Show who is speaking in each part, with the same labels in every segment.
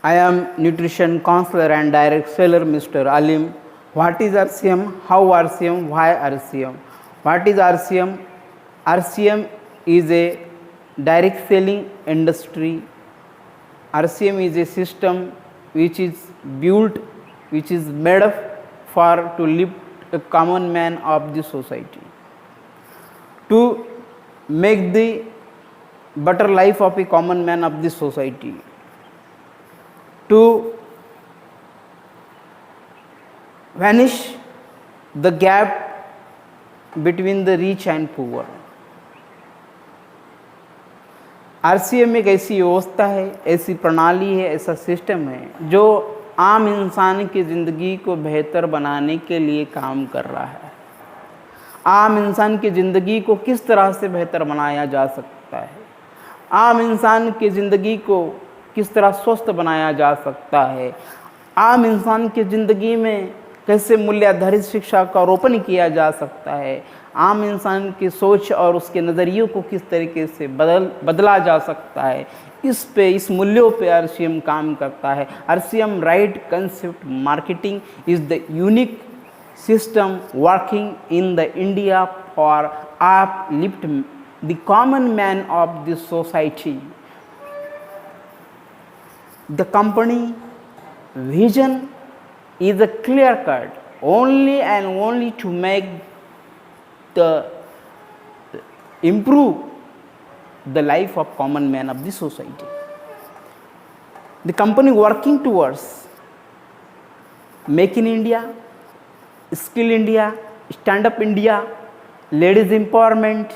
Speaker 1: I am nutrition counselor and direct seller Mr. Alim. What is RCM? How RCM? Why RCM? What is RCM? RCM is a direct selling industry. RCM is a system which is built, which is made up for to lift a common man of the society, to make the better life of a common man of the society, to vanish the gap between the rich and poor. RCM एक ऐसी व्यवस्था है, ऐसी प्रणाली है, ऐसा system है जो आम इंसान की ज़िंदगी को बेहतर बनाने के लिए काम कर रहा है। आम इंसान की ज़िंदगी को किस तरह से बेहतर बनाया जा सकता है, आम इंसान की ज़िंदगी को किस तरह स्वस्थ बनाया जा सकता है, आम इंसान की ज़िंदगी में कैसे मूल्य आधारित शिक्षा का रोपण किया जा सकता है, आम इंसान की सोच और उसके नज़रियों को किस तरीके से बदला जा सकता है, इस मूल्यों पे आरसीएम काम करता है। RCM right concept marketing is the unique system working in the India for uplift the common man of the society. The company vision is a clear cut, only and only to make the improve the life of common man of the society. The company working towards Make in India, Skill India, Stand Up India, ladies empowerment,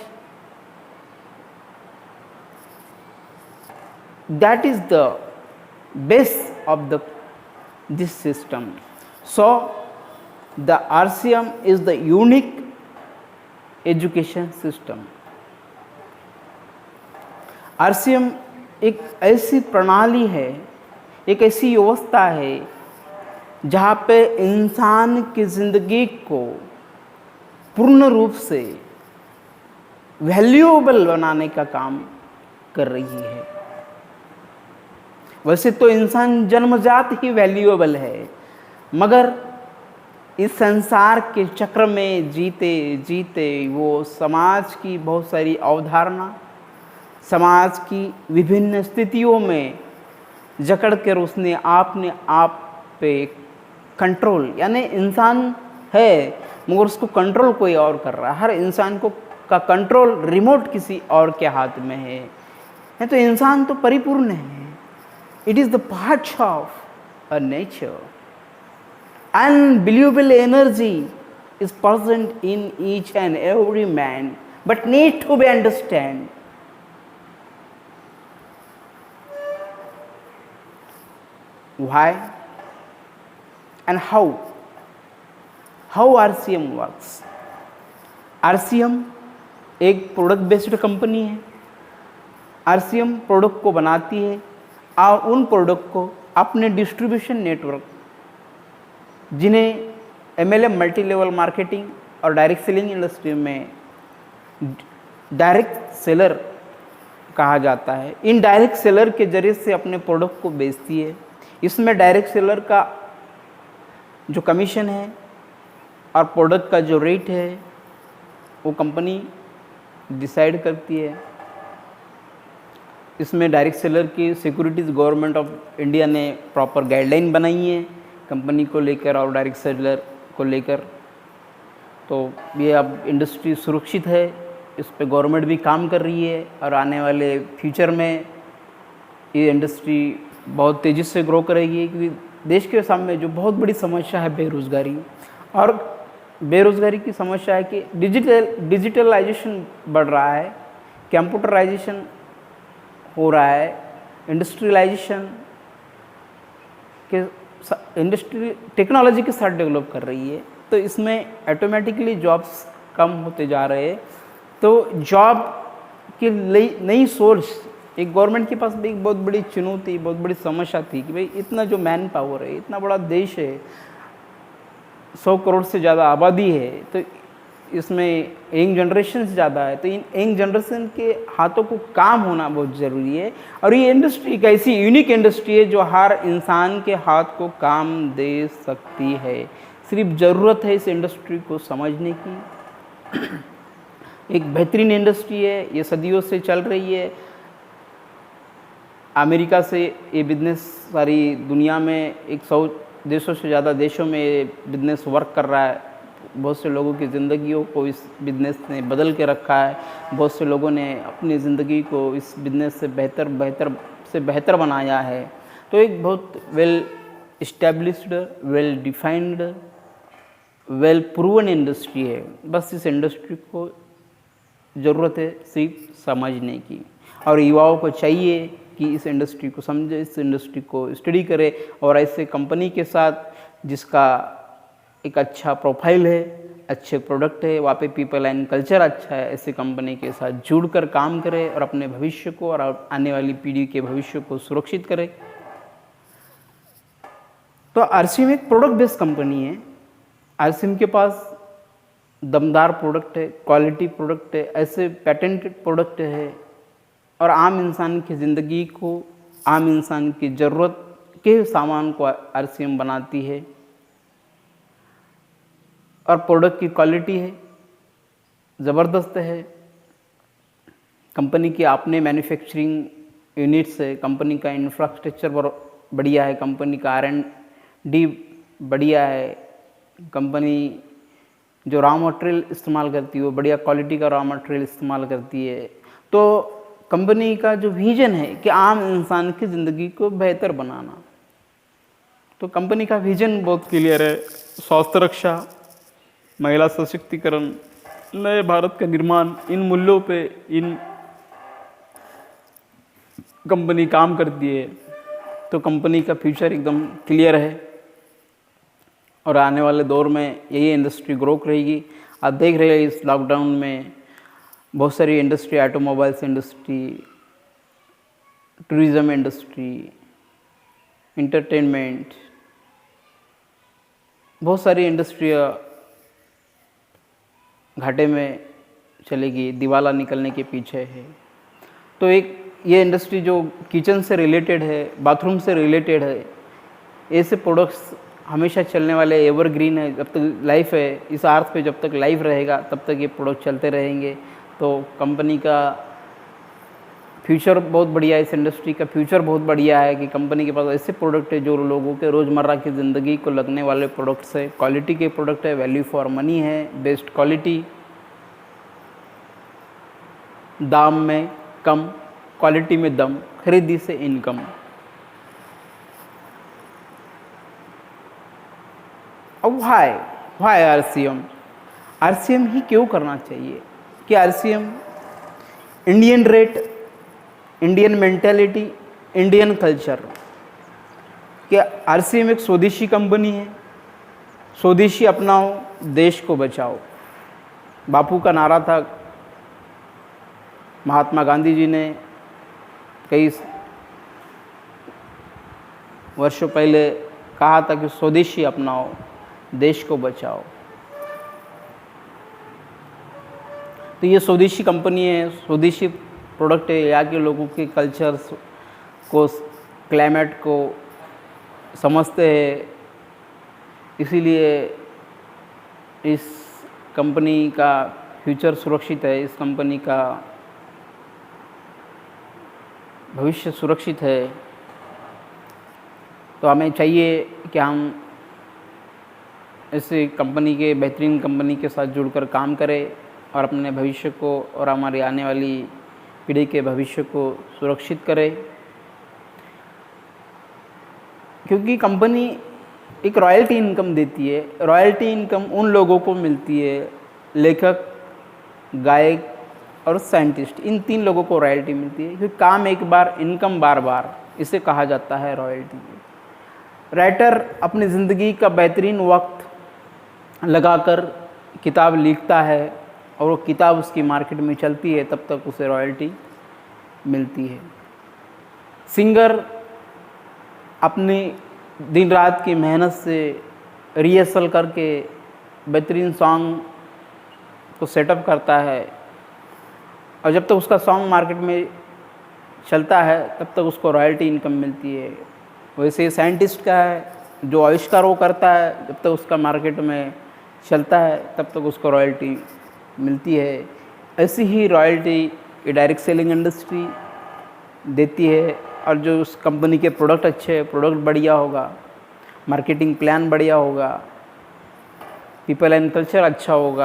Speaker 1: that is the base of this system. So the RCM is the unique education system. RCM एक ऐसी प्रणाली है, एक ऐसी व्यवस्था है जहाँ पे इंसान की ज़िंदगी को पूर्ण रूप से वैल्यूएबल बनाने का काम कर रही है। वैसे तो इंसान जन्मजात ही वैल्यूएबल है, मगर इस संसार के चक्र में जीते जीते वो समाज की बहुत सारी अवधारणा, समाज की विभिन्न स्थितियों में जकड़ कर उसने अपने आप पे कंट्रोल, यानी इंसान है मगर उसको कंट्रोल कोई और कर रहा है। हर इंसान को का कंट्रोल रिमोट किसी और के हाथ में है तो इंसान तो परिपूर्ण है। It is the part of a nature. Unbelievable energy is present in each and every man, but need to be understood. Why and how? How RCM works? RCM एक प्रोडक्ट बेस्ड कंपनी है। RCM product को बनाती है और उन product को अपने distribution network, जिन्हें MLM मल्टी लेवल मार्केटिंग और डायरेक्ट सेलिंग इंडस्ट्री में डायरेक्ट सेलर कहा जाता है, इन डायरेक्ट सेलर के जरिए से अपने प्रोडक्ट को बेचती है। इसमें डायरेक्ट सेलर का जो कमीशन है और प्रोडक्ट का जो रेट है वो कंपनी डिसाइड करती है। इसमें डायरेक्ट सेलर की सिक्योरिटीज़ गवर्नमेंट ऑफ इंडिया ने प्रॉपर गाइडलाइन बनाई है कंपनी को लेकर और डायरेक्ट सेलर को लेकर। तो ये अब इंडस्ट्री सुरक्षित है, इस पे गवर्नमेंट भी काम कर रही है और आने वाले फ्यूचर में ये इंडस्ट्री बहुत तेज़ी से ग्रो करेगी, क्योंकि देश के सामने जो बहुत बड़ी समस्या है बेरोज़गारी, और बेरोज़गारी की समस्या है कि डिजिटलाइजेशन बढ़ रहा है, कंप्यूटराइजेशन हो रहा है, इंडस्ट्रियलाइजेशन के इंडस्ट्री टेक्नोलॉजी के साथ डेवलप कर रही है, तो इसमें ऑटोमेटिकली जॉब्स कम होते जा रहे हैं। तो जॉब की नई सोर्स, एक गवर्नमेंट के पास भी एक बहुत बड़ी चुनौती, बहुत बड़ी समस्या थी कि भाई इतना जो मैन पावर है, इतना बड़ा देश है, 100 करोड़ से ज़्यादा आबादी है, तो इसमें यंग जनरेशन ज़्यादा है, तो इन यंग जनरेशन के हाथों को काम होना बहुत ज़रूरी है। और ये इंडस्ट्री एक ऐसी यूनिक इंडस्ट्री है जो हर इंसान के हाथ को काम दे सकती है, सिर्फ ज़रूरत है इस इंडस्ट्री को समझने की। एक बेहतरीन इंडस्ट्री है, ये सदियों से चल रही है। अमेरिका से ये बिज़नेस सारी दुनिया में 100 देशों से ज़्यादा देशों में ये बिज़नेस वर्क कर रहा है। बहुत से लोगों की ज़िंदगियों को इस बिज़नेस ने बदल के रखा है। बहुत से लोगों ने अपनी ज़िंदगी को इस बिज़नेस से बेहतर बनाया है। तो एक बहुत well established, well defined, well proven industry है। बस इस इंडस्ट्री को ज़रूरत है सिर्फ समझने की, और युवाओं को चाहिए कि इस इंडस्ट्री को समझे, इस इंडस्ट्री को स्टडी करे, और ऐसे कंपनी के साथ जिसका एक अच्छा प्रोफाइल है, अच्छे प्रोडक्ट है, वहाँ पे पीपल एंड कल्चर अच्छा है, ऐसे कंपनी के साथ जुड़कर काम करे और अपने भविष्य को और आने वाली पीढ़ी के भविष्य को सुरक्षित करे। तो आरसीएम एक प्रोडक्ट बेस्ड कंपनी है। आरसीएम के पास दमदार प्रोडक्ट है, क्वालिटी प्रोडक्ट है, ऐसे पेटेंटेड प्रोडक्ट है, और आम इंसान की ज़िंदगी को, आम इंसान की ज़रूरत के सामान को आरसीएम बनाती है। और प्रोडक्ट की क्वालिटी है ज़बरदस्त है। कंपनी की अपने मैन्युफैक्चरिंग यूनिट्स है, कंपनी का इंफ्रास्ट्रक्चर बढ़िया है, कंपनी का R&D बढ़िया है, कंपनी जो रॉ मटेरियल इस्तेमाल करती है वो बढ़िया क्वालिटी का रॉ मटेरियल इस्तेमाल करती है। तो कंपनी का जो विज़न है कि आम इंसान की ज़िंदगी को बेहतर बनाना, तो कंपनी का विज़न बहुत क्लियर है। स्वास्थ्य रक्षा, महिला सशक्तिकरण, नए भारत का निर्माण, इन मूल्यों पे इन कंपनी काम करती है। तो कंपनी का फ्यूचर एकदम क्लियर है, और आने वाले दौर में यही इंडस्ट्री ग्रो करेगी। आप देख रहे हैं इस लॉकडाउन में बहुत सारी industry, automobiles industry, tourism industry, entertainment, बहुत सारी इंडस्ट्रियाँ घाटे में चलेगी, दिवाला निकलने के पीछे है। तो एक ये इंडस्ट्री जो किचन से रिलेटेड है, बाथरूम से रिलेटेड है, ऐसे प्रोडक्ट्स हमेशा चलने वाले एवरग्रीन है। जब तक लाइफ है इस अर्थ पे, जब तक लाइफ रहेगा तब तक ये प्रोडक्ट चलते रहेंगे। तो कंपनी का फ्यूचर बहुत बढ़िया है, इस इंडस्ट्री का फ्यूचर बहुत बढ़िया है कि कंपनी के पास ऐसे प्रोडक्ट है जो लोगों के रोज़मर्रा की ज़िंदगी को लगने वाले प्रोडक्ट्स है, क्वालिटी के प्रोडक्ट है, वैल्यू फॉर मनी है, बेस्ट क्वालिटी, दाम में कम, क्वालिटी में दम, खरीदी से इनकम। अब वाई आरसीएम ही क्यों करना चाहिए? कि RCM Indian rate, Indian mentality, Indian culture, कि आरसीएम एक स्वदेशी कंपनी है। स्वदेशी अपनाओ, देश को बचाओ, बापू का नारा था। महात्मा गांधी जी ने कई वर्षों पहले कहा था कि स्वदेशी अपनाओ, देश को बचाओ। तो ये स्वदेशी कंपनी है, स्वदेशी प्रोडक्ट है, यहाँ के लोगों के कल्चर्स को, क्लाइमेट को समझते हैं, इसीलिए इस कंपनी का फ्यूचर सुरक्षित है, इस कंपनी का भविष्य सुरक्षित है। तो हमें चाहिए कि हम ऐसे कंपनी के, बेहतरीन कंपनी के साथ जुड़कर काम करें और अपने भविष्य को और हमारी आने वाली पीढ़ी के भविष्य को सुरक्षित करें। क्योंकि कंपनी एक रॉयल्टी इनकम देती है। रॉयल्टी इनकम उन लोगों को मिलती है, लेखक, गायक और साइंटिस्ट, इन 3 लोगों को रॉयल्टी मिलती है। क्योंकि काम एक बार, इनकम बार बार, इसे कहा जाता है रॉयल्टी। राइटर अपनी ज़िंदगी का बेहतरीन वक्त लगाकर किताब लिखता है और वो किताब उसकी मार्केट में चलती है, तब तक उसे रॉयल्टी मिलती है। सिंगर अपनी दिन रात की मेहनत से रिहर्सल करके बेहतरीन सॉन्ग को सेटअप करता है, और जब तक उसका सॉन्ग मार्केट में चलता है तब तक उसको रॉयल्टी इनकम मिलती है। वैसे साइंटिस्ट का है, जो आविष्कार वो करता है, जब तक उसका मार्केट में चलता है तब तक उसको रॉयल्टी मिलती है। ऐसी ही रॉयल्टी ये डायरेक्ट सेलिंग इंडस्ट्री देती है। और जो उस कंपनी के प्रोडक्ट अच्छे, प्रोडक्ट बढ़िया होगा, मार्केटिंग प्लान बढ़िया होगा, पीपल एंड कल्चर अच्छा होगा,